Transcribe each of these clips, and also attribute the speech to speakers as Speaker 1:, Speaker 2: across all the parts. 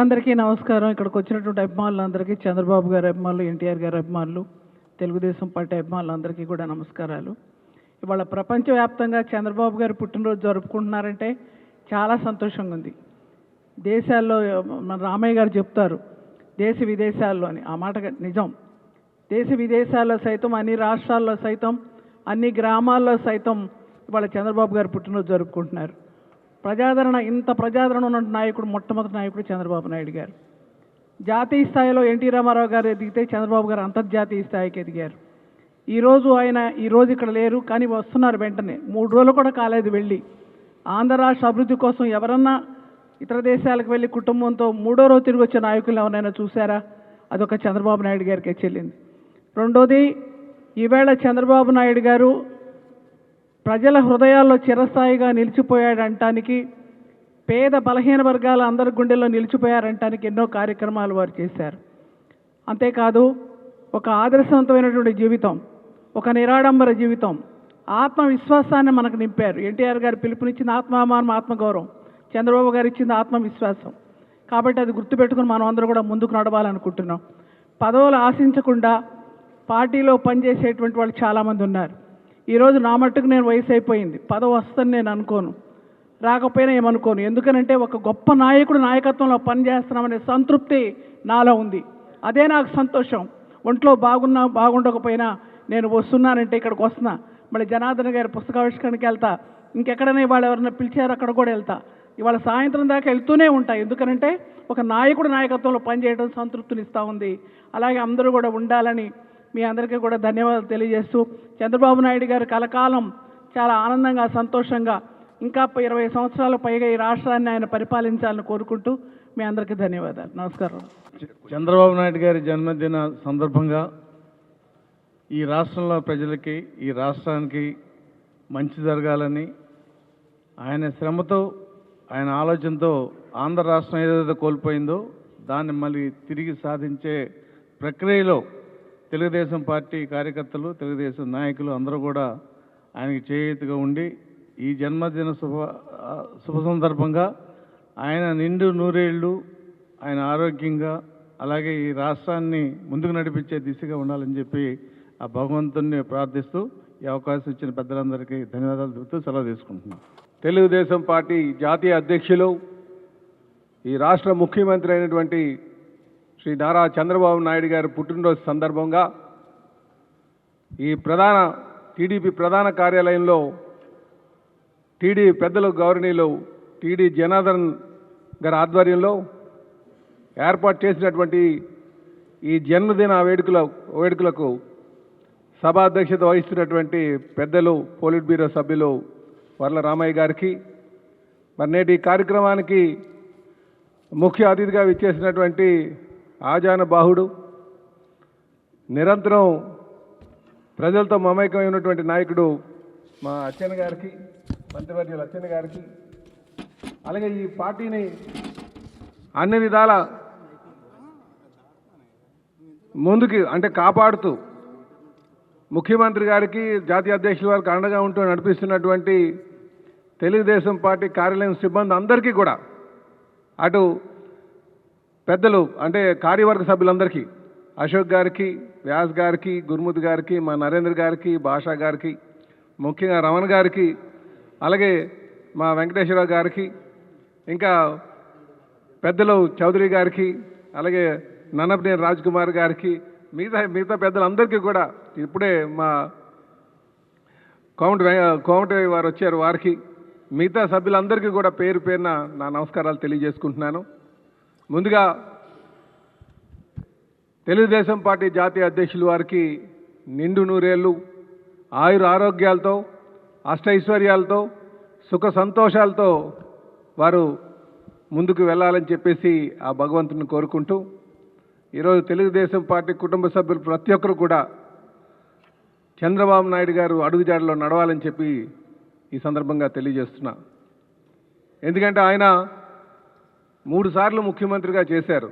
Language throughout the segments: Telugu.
Speaker 1: అందరికీ నమస్కారం. ఇక్కడికి వచ్చినటువంటి అభిమానులందరికీ, చంద్రబాబు గారి అభిమానులు, ఎన్టీఆర్ గారి అభిమానులు, తెలుగుదేశం పార్టీ అభిమానులందరికీ కూడా నమస్కారాలు. ఇవాళ ప్రపంచవ్యాప్తంగా చంద్రబాబు గారు పుట్టినరోజు జరుపుకుంటున్నారంటే చాలా సంతోషంగా ఉంది. దేశాల్లో మన రామయ్య గారు చెప్తారు దేశ విదేశాల్లో అని. ఆ మాట నిజం. దేశ విదేశాల్లో సైతం, అన్ని రాష్ట్రాల్లో సైతం, అన్ని గ్రామాల్లో సైతం ఇవాళ చంద్రబాబు గారు పుట్టినరోజు జరుపుకుంటున్నారు. ఇంత ప్రజాదరణ ఉన్న నాయకుడు, మొట్టమొదటి నాయకుడు చంద్రబాబు నాయుడు గారు. జాతీయ స్థాయిలో ఎన్టీ రామారావు గారు ఎదిగితే చంద్రబాబు గారు అంతర్జాతీయ స్థాయికి ఎదిగారు. ఈరోజు ఇక్కడ లేరు, కానీ వస్తున్నారు వెంటనే. 3 రోజులు కూడా కాలేదు వెళ్ళి. ఆంధ్ర రాష్ట్ర అభివృద్ధి కోసం ఎవరన్నా ఇతర దేశాలకు వెళ్ళి కుటుంబంతో 3వ రోజు తిరిగి వచ్చే నాయకులు ఎవరైనా చూసారా? అదొక చంద్రబాబు నాయుడు గారికే చెల్లింది. రెండోది, ఈవేళ చంద్రబాబు నాయుడు గారు ప్రజల హృదయాల్లో చిరస్థాయిగా నిలిచిపోయాడంటానికి, పేద బలహీన వర్గాల అందరి గుండెల్లో నిలిచిపోయారంటానికి ఎన్నో కార్యక్రమాలు వారు చేశారు. అంతేకాదు, ఒక ఆదర్శవంతమైనటువంటి జీవితం, ఒక నిరాడంబర జీవితం, ఆత్మవిశ్వాసాన్ని మనకు నింపారు. ఎన్టీఆర్ గారు పిలుపునిచ్చింది ఆత్మాభిమానం, ఆత్మగౌరవం. చంద్రబాబు గారు ఇచ్చింది ఆత్మవిశ్వాసం. కాబట్టి అది గుర్తుపెట్టుకుని మనం అందరూ కూడా ముందుకు నడవాలనుకుంటున్నాం. పదవులు ఆశించకుండా పార్టీలో పనిచేసేటువంటి వాళ్ళు చాలామంది ఉన్నారు. ఈరోజు నా మట్టుకు నేను వయసు అయిపోయింది, పదవి వస్తుందని నేను అనుకోను, రాకపోయినా ఏమనుకోను. ఎందుకనంటే ఒక గొప్ప నాయకుడు నాయకత్వంలో పనిచేస్తున్నామనే సంతృప్తి నాలో ఉంది. అదే నాకు సంతోషం. ఒంట్లో బాగుండకపోయినా నేను వస్తున్నానంటే ఇక్కడికి వస్తున్నా. మళ్ళీ జనార్దన్ గారి పుస్తకావిష్కరణకి వెళ్తా, ఇంకెక్కడైనా ఇవాళ ఎవరైనా పిలిచారు అక్కడ కూడా వెళ్తా. ఇవాళ సాయంత్రం దాకా వెళ్తూనే ఉంటా. ఎందుకనంటే ఒక నాయకుడు నాయకత్వంలో పనిచేయడం సంతృప్తినిస్తూ ఉంది. అలాగే అందరూ కూడా ఉండాలని మీ అందరికీ కూడా ధన్యవాదాలు తెలియజేస్తూ, చంద్రబాబు నాయుడు గారు కలకాలం చాలా ఆనందంగా, సంతోషంగా, ఇంకా 20 సంవత్సరాల పైగా ఈ రాష్ట్రాన్ని ఆయన పరిపాలించాలని కోరుకుంటూ మీ అందరికీ ధన్యవాదాలు. నమస్కారం.
Speaker 2: చంద్రబాబు నాయుడు గారి జన్మదిన సందర్భంగా ఈ రాష్ట్రంలో ప్రజలకి, ఈ రాష్ట్రానికి మంచి జరగాలని, ఆయన శ్రమతో, ఆయన ఆలోచనతో ఆంధ్ర రాష్ట్రం ఏదైతే కోల్పోయిందో దాన్ని మళ్ళీ తిరిగి సాధించే ప్రక్రియలో తెలుగుదేశం పార్టీ కార్యకర్తలు, తెలుగుదేశం నాయకులు అందరూ కూడా ఆయనకి చేయూతగా ఉండి ఈ జన్మదిన శుభ సందర్భంగా ఆయన నిండు నూరేళ్ళు ఆయన ఆరోగ్యంగా, అలాగే ఈ రాష్ట్రాన్ని ముందుకు నడిపించే దిశగా ఉండాలని చెప్పి ఆ భగవంతుని ప్రార్థిస్తూ ఈ అవకాశం ఇచ్చిన పెద్దలందరికీ ధన్యవాదాలు చెబుతూ సెలవు తీసుకుంటున్నాను.
Speaker 3: తెలుగుదేశం పార్టీ జాతీయ అధ్యక్షులు, ఈ రాష్ట్ర ముఖ్యమంత్రి అయినటువంటి శ్రీ నారా చంద్రబాబు నాయుడు గారి పుట్టినరోజు సందర్భంగా ఈ టీడీపీ ప్రధాన కార్యాలయంలో పెద్దలు గౌరవనీయులు టీడీ జనార్దన్ గారి ఆధ్వర్యంలో ఏర్పాటు చేసినటువంటి ఈ జన్మదిన వేడుకలకు సభాధ్యక్షత వహిస్తున్నటువంటి పెద్దలు పోలిట్ బ్యూరో సభ్యులు వర్ల రామయ్య గారికి, మరి నేటి కార్యక్రమానికి ముఖ్య అతిథిగా విచ్చేసినటువంటి ఆజాన బాహుడు, నిరంతరం ప్రజలతో మమేకమై ఉన్నటువంటి నాయకుడు మా అచ్చెన్న గారికి, మంత్రివర్యులు అచ్చెన్న గారికి, అలాగే ఈ పార్టీని అన్ని విధాల ముందుకి కాపాడుతూ ముఖ్యమంత్రి గారికి, జాతీయ అధ్యక్షుల వారికి అండగా ఉంటూ నడిపిస్తున్నటువంటి తెలుగుదేశం పార్టీ కార్యాలయం సిబ్బంది అందరికీ కూడా, అటు పెద్దలు కార్యవర్గ సభ్యులందరికీ, అశోక్ గారికి, వ్యాస్ గారికి, గురుమూర్తి గారికి, మా నరేంద్ర గారికి, భాషా గారికి, ముఖ్యంగా రమణ గారికి, అలాగే మా వెంకటేశ్వరరావు గారికి, ఇంకా పెద్దలు చౌదరి గారికి, అలాగే నన్నపనేని రాజ్ కుమార్ గారికి, మిగతా పెద్దలందరికీ కూడా, ఇప్పుడే మా కోమటి వారు వచ్చారు, వారికి, మిగతా సభ్యులందరికీ కూడా పేరు పేరున నా నమస్కారాలు తెలియజేసుకుంటున్నాను. ముందుగా తెలుగుదేశం పార్టీ జాతీయ అధ్యక్షులు వారికి నిండు నూరేళ్ళు ఆరోగ్యాలతో, అష్టైశ్వర్యాలతో, సుఖ సంతోషాలతో వారు ముందుకు వెళ్ళాలని చెప్పేసి ఆ భగవంతుని కోరుకుంటూ, ఈరోజు తెలుగుదేశం పార్టీ కుటుంబ సభ్యులు ప్రతి ఒక్కరు కూడా చంద్రబాబు నాయుడు గారు అడుగుజాడలో నడవాలని చెప్పి ఈ సందర్భంగా తెలియజేస్తున్నా. ఎందుకంటే ఆయన 3 సార్లు ముఖ్యమంత్రిగా చేశారు,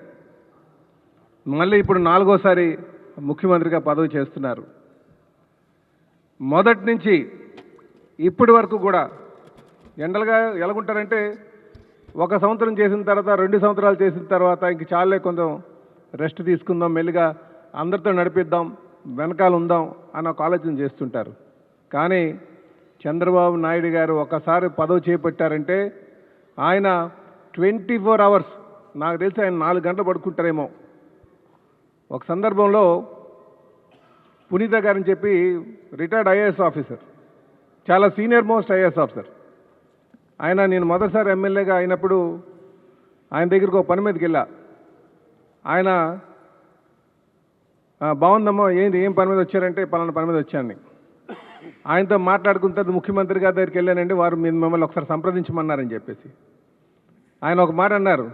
Speaker 3: మళ్ళీ ఇప్పుడు 4వసారి ముఖ్యమంత్రిగా పదవి చేస్తున్నారు. మొదటి నుంచి ఇప్పటి వరకు కూడా ఎలాగుంటారంటే 1 సంవత్సరం చేసిన తర్వాత 2 సంవత్సరాలు చేసిన తర్వాత ఇంక చాలే కొంచెం రెస్ట్ తీసుకుందాం, మెల్లిగా అందరితో నడిపిద్దాం, వెనకాల ఉందాం అని ఒక ఆలోచన చేస్తుంటారు. కానీ చంద్రబాబు నాయుడు గారు ఒకసారి పదవి చేపట్టారంటే ఆయన 24 అవర్స్, నాకు తెలిసి ఆయన 4 గంటలు పడుకుంటారేమో. ఒక సందర్భంలో పునీత గారని చెప్పి రిటైర్డ్ ఐఏఎస్ ఆఫీసర్, చాలా సీనియర్ మోస్ట్ ఐఏఎస్ ఆఫీసర్. ఆయన నేను మొదటిసారి ఎమ్మెల్యేగా అయినప్పుడు ఆయన దగ్గరికి ఒక పని మీదకి వెళ్ళా. ఆయన బాగుందమ్మా, ఏం పని మీద వచ్చారంటే పలానా పని మీద వచ్చాను. ఆయనతో మాట్లాడుకున్న తర్వాత ముఖ్యమంత్రి గారి దగ్గరికి వెళ్ళానండి, వారు మిమ్మల్ని ఒకసారి సంప్రదించమన్నారని చెప్పేసి ఆయన ఒక మాట అన్నారు.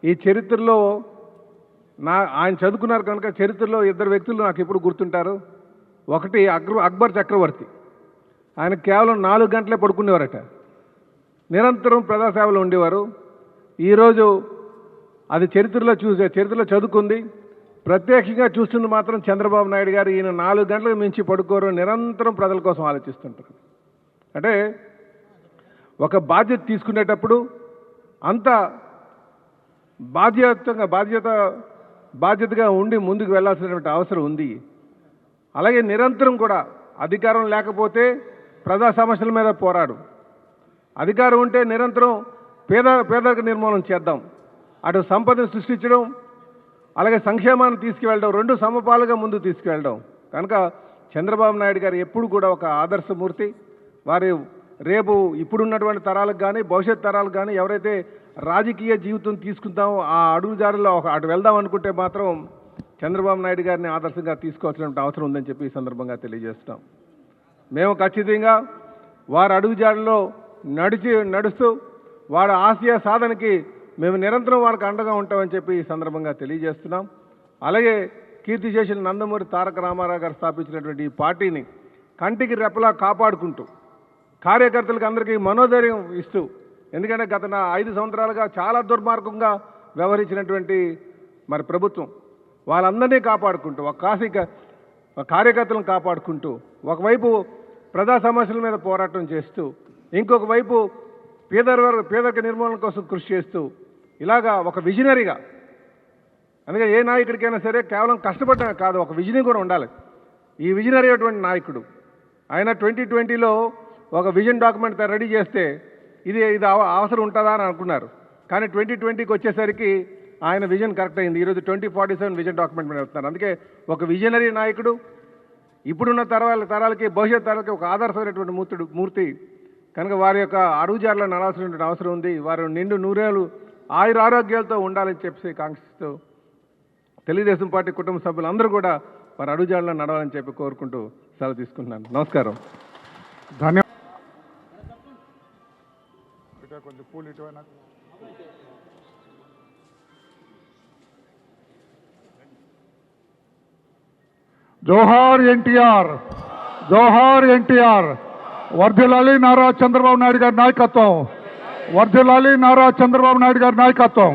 Speaker 3: ఈ చరిత్రలో ఆయన చదువుకున్నారు కనుక చరిత్రలో 2 వ్యక్తులు నాకు ఎప్పుడు గుర్తుంటారు. ఒకటి అక్బర్ చక్రవర్తి, ఆయన కేవలం 4 గంటలే పడుకునేవారట, నిరంతరం ప్రజాసేవలో ఉండేవారు. ఈరోజు అది చరిత్రలో చదువుకుంది. ప్రత్యక్షంగా చూస్తుంది మాత్రం చంద్రబాబు నాయుడు గారు. ఈయన 4 గంటలకు మించి పడుకోరు, నిరంతరం ప్రజల కోసం ఆలోచిస్తుంటారు. అంటే ఒక బాధ్యత తీసుకునేటప్పుడు అంత బాధ్యతగా ఉండి ముందుకు వెళ్ళాల్సినటువంటి అవసరం ఉంది. అలాగే నిరంతరం కూడా అధికారం లేకపోతే ప్రజా సమస్యల మీద పోరాడు, అధికారం ఉంటే నిరంతరం పేదరిక నిర్మూలన చేద్దాం, అటు సంపదను సృష్టించడం అలాగే సంక్షేమాన్ని తీసుకువెళ్ళడం, 2 సమపాలుగా ముందుకు తీసుకువెళ్ళడం. కనుక చంద్రబాబు నాయుడు గారు ఎప్పుడు కూడా ఒక ఆదర్శమూర్తి. వారి రేపు ఇప్పుడున్నటువంటి తరాలకు కానీ భవిష్యత్ తరాలకు కానీ ఎవరైతే రాజకీయ జీవితం తీసుకుంటామో ఆ అడుగుజాడల్లో అటు వెళ్దాం అనుకుంటే మాత్రం చంద్రబాబు నాయుడు గారిని ఆదర్శంగా తీసుకోవాల్సిన అవసరం ఉందని చెప్పి ఈ సందర్భంగా తెలియజేస్తున్నాం. మేము ఖచ్చితంగా వారి అడుగుజాడల్లో నడుస్తూ వారి ఆశయ సాధనకి మేము నిరంతరం వారికి అండగా ఉంటామని చెప్పి ఈ సందర్భంగా తెలియజేస్తున్నాం. అలాగే కీర్తిశేషులు నందమూరి తారక రామారావు గారు స్థాపించినటువంటి ఈ పార్టీని కంటికి రెప్పలా కాపాడుకుంటూ కార్యకర్తలకు అందరికీ మనోధైర్యం ఇస్తూ, ఎందుకంటే గత 5 సంవత్సరాలుగా చాలా దుర్మార్గంగా వ్యవహరించినటువంటి మరి ప్రభుత్వం, వాళ్ళందరినీ కాపాడుకుంటూ కార్యకర్తలను కాపాడుకుంటూ ఒకవైపు ప్రజా సమస్యల మీద పోరాటం చేస్తూ ఇంకొక వైపు పేదరిక నిర్మూలన కోసం కృషి చేస్తూ ఇలాగా ఒక విజనరీగా, అందుకే ఏ నాయకుడికైనా సరే కేవలం కష్టపడటమే కాదు, ఒక విజన్ కూడా ఉండాలి. ఈ విజనరీ అటువంటి నాయకుడు ఆయన 2020లో ఒక విజన్ డాక్యుమెంట్ రెడీ చేస్తే ఇది అవసరం ఉంటుందా అని అనుకున్నారు. కానీ 2020కి వచ్చేసరికి ఆయన విజన్ కరెక్ట్ అయింది. ఈరోజు 2047 విజన్ డాక్యుమెంట్ మీద వెళ్తున్నారు. అందుకే ఒక విజనరీ నాయకుడు, ఇప్పుడున్న తరాలకి భవిష్యత్ తరాలకి ఒక ఆదర్శమైనటువంటి మూర్తి. కనుక వారి యొక్క అడుగుజాడలో నడవాల్సినటువంటి అవసరం ఉంది. వారు నిండు నూరేళ్ళు ఆయురారోగ్యాలతో ఉండాలని చెప్పి కాంక్షిస్తూ తెలుగుదేశం పార్టీ కుటుంబ సభ్యులందరూ కూడా వారి అడుగుజాడలో నడవాలని చెప్పి కోరుకుంటూ సెలవు తీసుకుంటున్నాను. నమస్కారం.
Speaker 4: జోహార్ ఎన్టీఆర్, జోహార్ ఎన్టీఆర్. వర్ధిల్లాలి నారా చంద్రబాబు నాయుడు గారి నాయకత్వం, వర్ధిల్లాలి నారా చంద్రబాబు నాయుడు గారి నాయకత్వం.